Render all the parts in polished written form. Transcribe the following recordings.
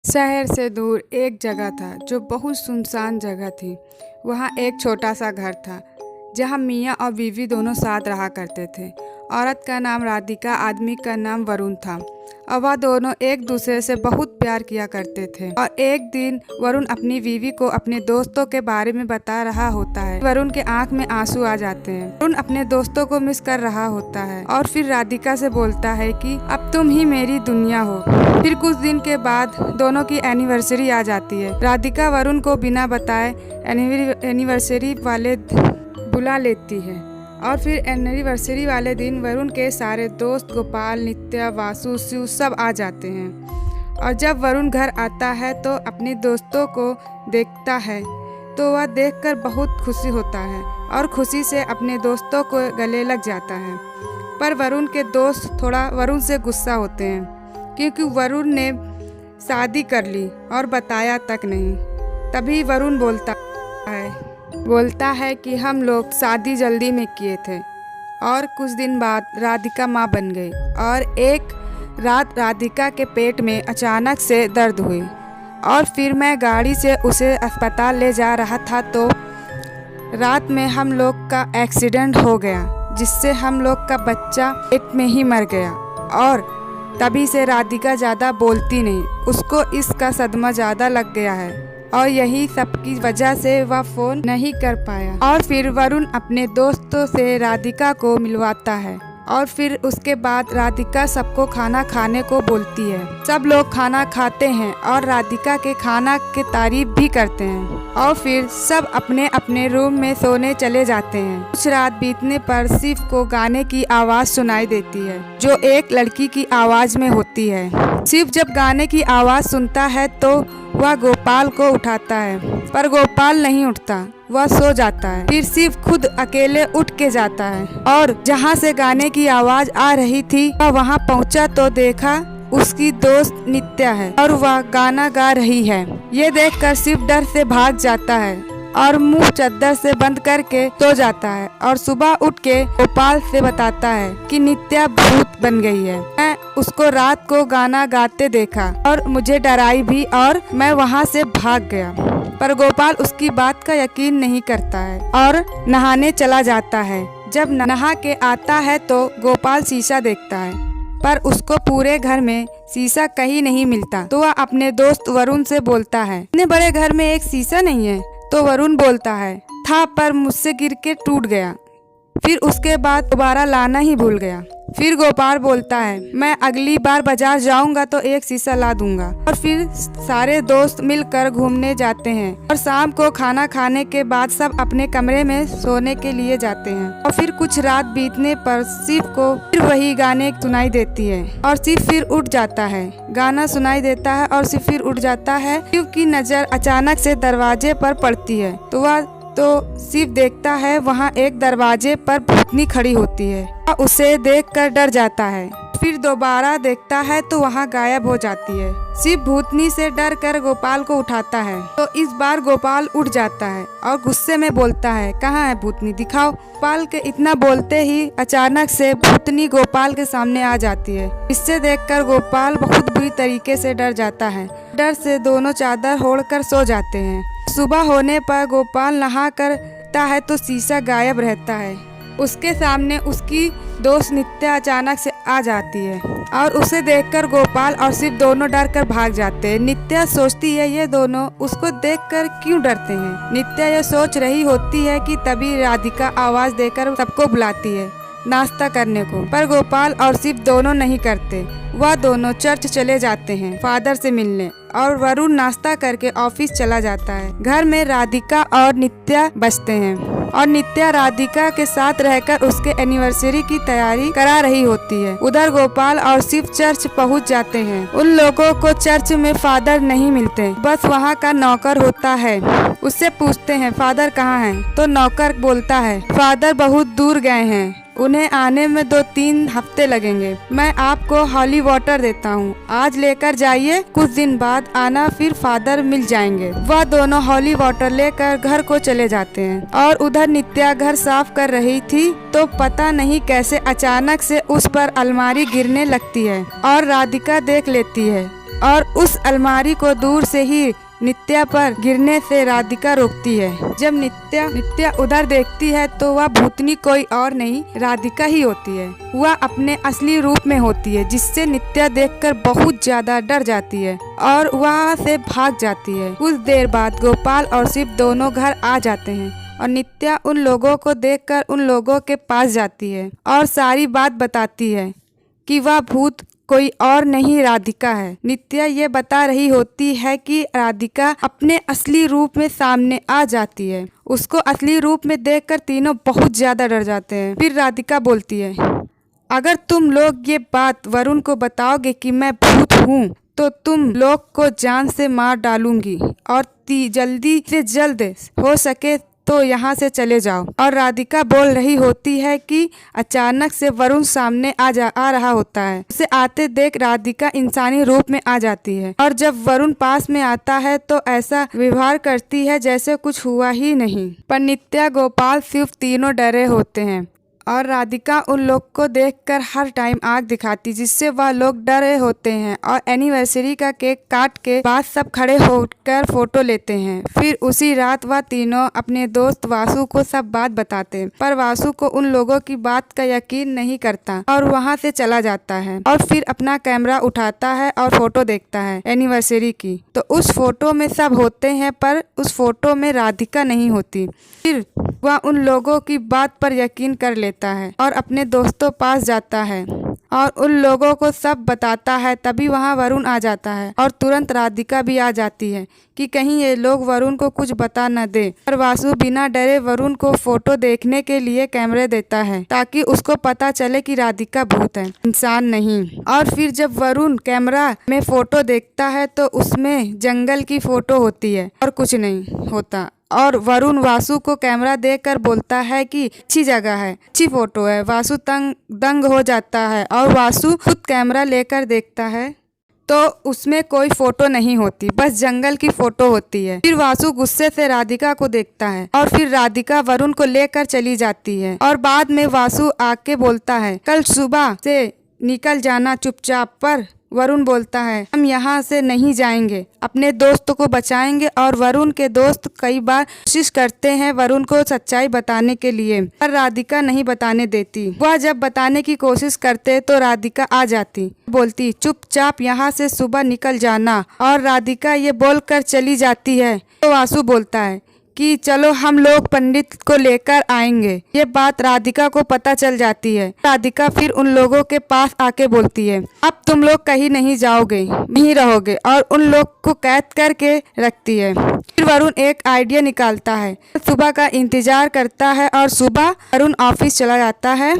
शहर से दूर एक जगह था जो बहुत सुनसान जगह थी। वहाँ एक छोटा सा घर था जहाँ मियाँ और बीवी दोनों साथ रहा करते थे। औरत का नाम राधिका, आदमी का नाम वरुण था और वह दोनों एक दूसरे से बहुत प्यार किया करते थे। और एक दिन वरुण अपनी बीवी को अपने दोस्तों के बारे में बता रहा होता है। वरुण के आंख में आंसू आ जाते हैं। वरुण अपने दोस्तों को मिस कर रहा होता है और फिर राधिका से बोलता है कि अब तुम ही मेरी दुनिया हो। फिर कुछ दिन के बाद दोनों की एनिवर्सरी आ जाती है। राधिका वरुण को बिना बताए एनिवर्सरी वाले बुला लेती है और फिर एनिवर्सरी वाले दिन वरुण के सारे दोस्त गोपाल, नित्या, वासु, शिव सब आ जाते हैं। और जब वरुण घर आता है तो अपने दोस्तों को देखता है तो वह देखकर बहुत खुशी होता है और खुशी से अपने दोस्तों को गले लग जाता है। पर वरुण के दोस्त थोड़ा वरुण से गुस्सा होते हैं क्योंकि वरुण ने शादी कर ली और बताया तक नहीं। तभी वरुण बोलता है कि हम लोग शादी जल्दी में किए थे। और कुछ दिन बाद राधिका माँ बन गई और एक रात राधिका के पेट में अचानक से दर्द हुई और फिर मैं गाड़ी से उसे अस्पताल ले जा रहा था तो रात में हम लोग का एक्सीडेंट हो गया जिससे हम लोग का बच्चा पेट में ही मर गया। और तभी से राधिका ज़्यादा बोलती नहीं, उसको इसका सदमा ज़्यादा लग गया है और यही सब की वजह से वह फ़ोन नहीं कर पाया। और फिर वरुण अपने दोस्तों से राधिका को मिलवाता है और फिर उसके बाद राधिका सबको खाना खाने को बोलती है। सब लोग खाना खाते हैं और राधिका के खाना की तारीफ भी करते हैं और फिर सब अपने अपने रूम में सोने चले जाते हैं। कुछ रात बीतने पर शिव को गाने की आवाज़ सुनाई देती है जो एक लड़की की आवाज़ में होती है। शिव जब गाने की आवाज़ सुनता है तो वह गोपाल को उठाता है पर गोपाल नहीं उठता, वह सो जाता है। फिर शिव खुद अकेले उठ के जाता है और जहाँ से गाने की आवाज़ आ रही थी वह वहाँ पहुँचा तो देखा उसकी दोस्त नित्या है और वह गाना गा रही है। ये देखकर शिव डर से भाग जाता है और मुंह चद्दर से बंद करके सो जाता है और सुबह उठ के गोपाल से बताता है कि नित्या भूत बन गई है। मैं उसको रात को गाना गाते देखा और मुझे डराई भी और मैं वहाँ से भाग गया। पर गोपाल उसकी बात का यकीन नहीं करता है और नहाने चला जाता है। जब नहा के आता है तो गोपाल शीशा देखता है पर उसको पूरे घर में शीशा कहीं नहीं मिलता। तो वह अपने दोस्त वरुण से बोलता है, इतने बड़े घर में एक शीशा नहीं है? तो वरुण बोलता है, था पर मुझसे गिर के टूट गया, फिर उसके बाद दोबारा लाना ही भूल गया। फिर गोपाल बोलता है, मैं अगली बार बाजार जाऊंगा तो एक शीशा ला दूंगा। और फिर सारे दोस्त मिलकर घूमने जाते हैं और शाम को खाना खाने के बाद सब अपने कमरे में सोने के लिए जाते हैं। और फिर कुछ रात बीतने पर शिव को फिर वही गाने सुनाई देती है और शिव फिर उठ जाता है। गाना सुनाई देता है और शिव फिर उठ जाता है। शिव की नजर अचानक से दरवाजे पर पड़ती है तो शिव देखता है वहाँ एक दरवाजे पर भूतनी खड़ी होती है। उसे देखकर डर जाता है। फिर दोबारा देखता है तो वहाँ गायब हो जाती है। शिव भूतनी से डर कर गोपाल को उठाता है तो इस बार गोपाल उठ जाता है और गुस्से में बोलता है, कहाँ है भूतनी, दिखाओ। गोपाल के इतना बोलते ही अचानक से भूतनी गोपाल के सामने आ जाती है। इससे देखकर गोपाल बहुत बुरी तरीके से डर जाता है। डर से दोनों चादर ओढ़कर सो जाते हैं। सुबह होने पर गोपाल नहा करता है तो शीशा गायब रहता है। उसके सामने उसकी दोस्त नित्या अचानक से आ जाती है और उसे देखकर गोपाल और शिव दोनों डर कर भाग जाते हैं। नित्या सोचती है ये दोनों उसको देखकर क्यों डरते हैं। नित्या ये सोच रही होती है कि तभी राधिका आवाज देकर सबको बुलाती है नाश्ता करने को, पर गोपाल और शिव दोनों नहीं करते। वह दोनों चर्च चले जाते हैं फादर से मिलने और वरुण नाश्ता करके ऑफिस चला जाता है। घर में राधिका और नित्या बचते हैं और नित्या राधिका के साथ रहकर उसके एनिवर्सरी की तैयारी करा रही होती है। उधर गोपाल और शिव चर्च पहुंच जाते हैं। उन लोगों को चर्च में फादर नहीं मिलते, बस वहां का नौकर होता है। उससे पूछते हैं फादर कहाँ हैं? तो नौकर बोलता है फादर बहुत दूर गए हैं, उन्हें आने में 2-3 हफ्ते लगेंगे। मैं आपको हॉली वाटर देता हूँ, आज लेकर जाइए, कुछ दिन बाद आना, फिर फादर मिल जाएंगे। वह दोनों हॉली वाटर लेकर घर को चले जाते हैं और उधर नित्या घर साफ कर रही थी तो पता नहीं कैसे अचानक से उस पर अलमारी गिरने लगती है और राधिका देख लेती है और उस अलमारी को दूर से ही नित्या पर गिरने से राधिका रोकती है। जब नित्या उधर देखती है तो वह भूतनी कोई और नहीं राधिका ही होती है। वह अपने असली रूप में होती है, जिससे नित्या देखकर बहुत ज्यादा डर जाती है और वहाँ से भाग जाती है। कुछ देर बाद गोपाल और शिव दोनों घर आ जाते हैं और नित्या उन लोगों को देखकर उन लोगों के पास जाती है और सारी बात बताती है कि वह भूत कोई और नहीं राधिका है। नित्या ये बता रही होती है कि राधिका अपने असली रूप में सामने आ जाती है। उसको असली रूप में देखकर तीनों बहुत ज्यादा डर जाते हैं। फिर राधिका बोलती है, अगर तुम लोग ये बात वरुण को बताओगे कि मैं भूत हूँ तो तुम लोग को जान से मार डालूंगी और जल्दी से जल्द हो सके तो यहाँ से चले जाओ। और राधिका बोल रही होती है कि अचानक से वरुण सामने आ रहा होता है। उसे आते देख राधिका इंसानी रूप में आ जाती है और जब वरुण पास में आता है तो ऐसा व्यवहार करती है जैसे कुछ हुआ ही नहीं। पर नित्या, गोपाल, शिव तीनों डरे होते हैं और राधिका उन लोग को देखकर हर टाइम आग दिखाती, जिससे वह लोग डरे होते हैं। और एनिवर्सरी का केक काट के बाद सब खड़े होकर फोटो लेते हैं। फिर उसी रात वह तीनों अपने दोस्त वासु को सब बात बताते हैं, पर वासु को उन लोगों की बात का यकीन नहीं करता और वहाँ से चला जाता है। और फिर अपना कैमरा उठाता है और फोटो देखता है एनिवर्सरी की, तो उस फोटो में सब होते हैं पर उस फोटो में राधिका नहीं होती। फिर वह उन लोगों की बात पर यकीन कर लेता है और अपने दोस्तों पास जाता है और उन लोगों को सब बताता है। तभी वहाँ वरुण आ जाता है और तुरंत राधिका भी आ जाती है कि कहीं ये लोग वरुण को कुछ बता न दे। पर वासु बिना डरे वरुण को फोटो देखने के लिए कैमरे देता है ताकि उसको पता चले कि राधिका भूत है, इंसान नहीं। और फिर जब वरुण कैमरा में फोटो देखता है तो उसमें जंगल की फोटो होती है और कुछ नहीं होता। और वरुण वासु को कैमरा देकर बोलता है कि अच्छी जगह है, अच्छी फोटो है। वासु दंग हो जाता है और वासु खुद कैमरा लेकर देखता है तो उसमें कोई फोटो नहीं होती, बस जंगल की फोटो होती है। फिर वासु गुस्से से राधिका को देखता है और फिर राधिका वरुण को लेकर चली जाती है। और बाद में वासु आके बोलता है, कल सुबह से निकल जाना चुपचाप। पर वरुण बोलता है, हम यहाँ से नहीं जाएंगे, अपने दोस्त को बचाएंगे। और वरुण के दोस्त कई बार कोशिश करते हैं वरुण को सच्चाई बताने के लिए, पर राधिका नहीं बताने देती। वह जब बताने की कोशिश करते तो राधिका आ जाती, बोलती चुपचाप यहाँ से सुबह निकल जाना। और राधिका ये बोलकर चली जाती है तो वासु बोलता है कि चलो हम लोग पंडित को लेकर आएंगे। ये बात राधिका को पता चल जाती है। राधिका फिर उन लोगों के पास आके बोलती है, अब तुम लोग कहीं नहीं जाओगे, नहीं रहोगे, और उन लोग को कैद करके रखती है। फिर वरुण एक आइडिया निकालता है, सुबह का इंतजार करता है और सुबह वरुण ऑफिस चला जाता है।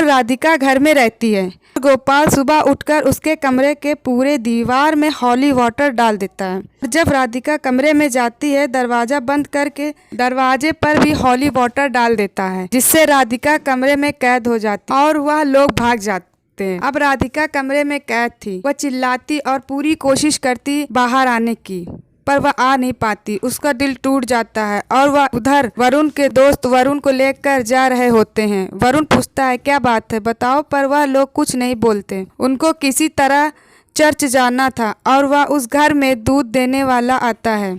राधिका घर में रहती है। गोपाल सुबह उठकर उसके कमरे के पूरे दीवार में हॉली वाटर डाल देता है। जब राधिका कमरे में जाती है दरवाजा बंद करके दरवाजे पर भी हॉली वाटर डाल देता है, जिससे राधिका कमरे में कैद हो जाती और वह लोग भाग जाते हैं। अब राधिका कमरे में कैद थी। वह चिल्लाती और पूरी कोशिश करती बाहर आने की, पर वह आ नहीं पाती। उसका दिल टूट जाता है और वह उधर वरुण के दोस्त वरुण को लेकर जा रहे होते हैं। वरुण पूछता है, क्या बात है बताओ, पर वह लोग कुछ नहीं बोलते। उनको किसी तरह चर्च जाना था और वह उस घर में दूध देने वाला आता है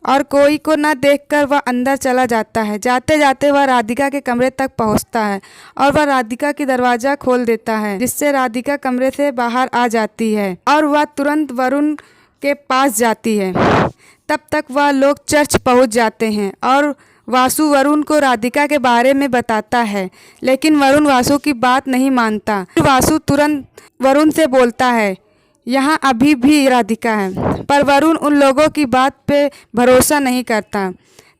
और कोई को न देखकर वह अंदर चला जाता है। जाते जाते वह राधिका के कमरे तक पहुंचता है और वह राधिका की दरवाजा खोल देता है, जिससे राधिका कमरे से बाहर आ जाती है और वह तुरंत वरुण के पास जाती है। तब तक वह लोग चर्च पहुंच जाते हैं और वासु वरुण को राधिका के बारे में बताता है, लेकिन वरुण वासु की बात नहीं मानता। वासु तुरंत वरुण से बोलता है, यहाँ अभी भी राधिका है, पर वरुण उन लोगों की बात पे भरोसा नहीं करता।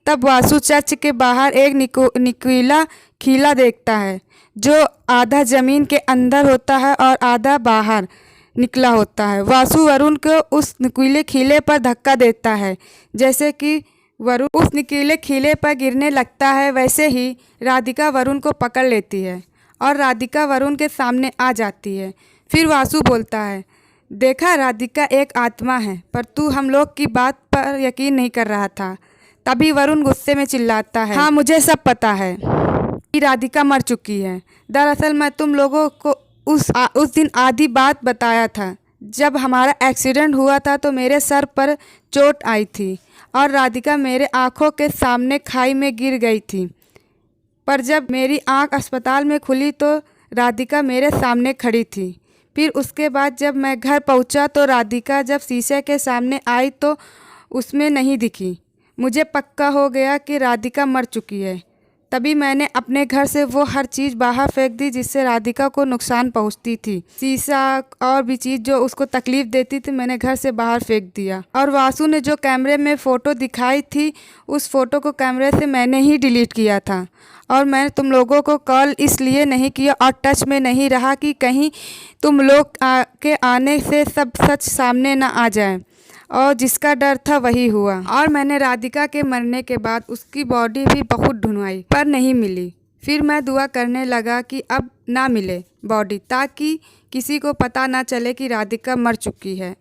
तब वासु चर्च के बाहर एक नुकीला खीला देखता है, जो आधा जमीन के अंदर होता है और आधा बाहर निकला होता है। वासु वरुण को उस नुकीले खीले पर धक्का देता है। जैसे कि वरुण उस नुकीले खीले पर गिरने लगता है, वैसे ही राधिका वरुण को पकड़ लेती है और राधिका वरुण के सामने आ जाती है। फिर वासु बोलता है, देखा राधिका एक आत्मा है, पर तू हम लोग की बात पर यकीन नहीं कर रहा था। तभी वरुण गुस्से में चिल्लाता है, हाँ मुझे सब पता है कि राधिका मर चुकी है। दरअसल मैं तुम लोगों को उस दिन आधी बात बताया था, जब हमारा एक्सीडेंट हुआ था तो मेरे सर पर चोट आई थी और राधिका मेरे आँखों के सामने खाई में गिर गई थी। पर जब मेरी आँख अस्पताल में खुली तो राधिका मेरे सामने खड़ी थी। फिर उसके बाद जब मैं घर पहुंचा तो राधिका जब शीशे के सामने आई तो उसमें नहीं दिखी। मुझे पक्का हो गया कि राधिका मर चुकी है। तभी मैंने अपने घर से वो हर चीज़ बाहर फेंक दी जिससे राधिका को नुकसान पहुंचती थी। शीशा और भी चीज़ जो उसको तकलीफ़ देती थी मैंने घर से बाहर फेंक दिया। और वासु ने जो कैमरे में फ़ोटो दिखाई थी उस फ़ोटो को कैमरे से मैंने ही डिलीट किया था। और मैंने तुम लोगों को कॉल इसलिए नहीं किया और टच में नहीं रहा कि कहीं तुम लोग के आने से सब सच सामने ना आ जाए, और जिसका डर था वही हुआ। और मैंने राधिका के मरने के बाद उसकी बॉडी भी बहुत ढूंढवाई पर नहीं मिली। फिर मैं दुआ करने लगा कि अब ना मिले बॉडी, ताकि किसी को पता ना चले कि राधिका मर चुकी है,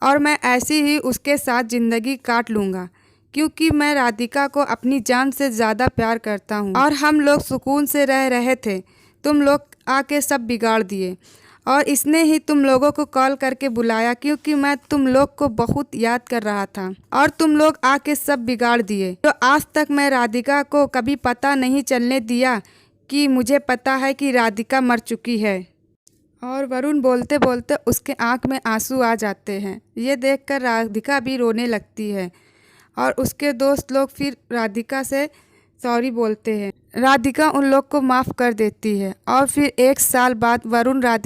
और मैं ऐसी ही उसके साथ ज़िंदगी काट लूँगा, क्योंकि मैं राधिका को अपनी जान से ज़्यादा प्यार करता हूँ। और हम लोग सुकून से रह रहे थे, तुम लोग आके सब बिगाड़ दिए। और इसने ही तुम लोगों को कॉल करके बुलाया क्योंकि मैं तुम लोग को बहुत याद कर रहा था, और तुम लोग आके सब बिगाड़ दिए। तो आज तक मैं राधिका को कभी पता नहीं चलने दिया कि मुझे पता है कि राधिका मर चुकी है। और वरुण बोलते बोलते उसके आंख में आंसू आ जाते हैं। ये देखकर राधिका भी रोने लगती है और उसके दोस्त लोग फिर राधिका से सॉरी बोलते हैं। राधिका उन लोग को माफ़ कर देती है और फिर 1 साल बाद वरुण राधिका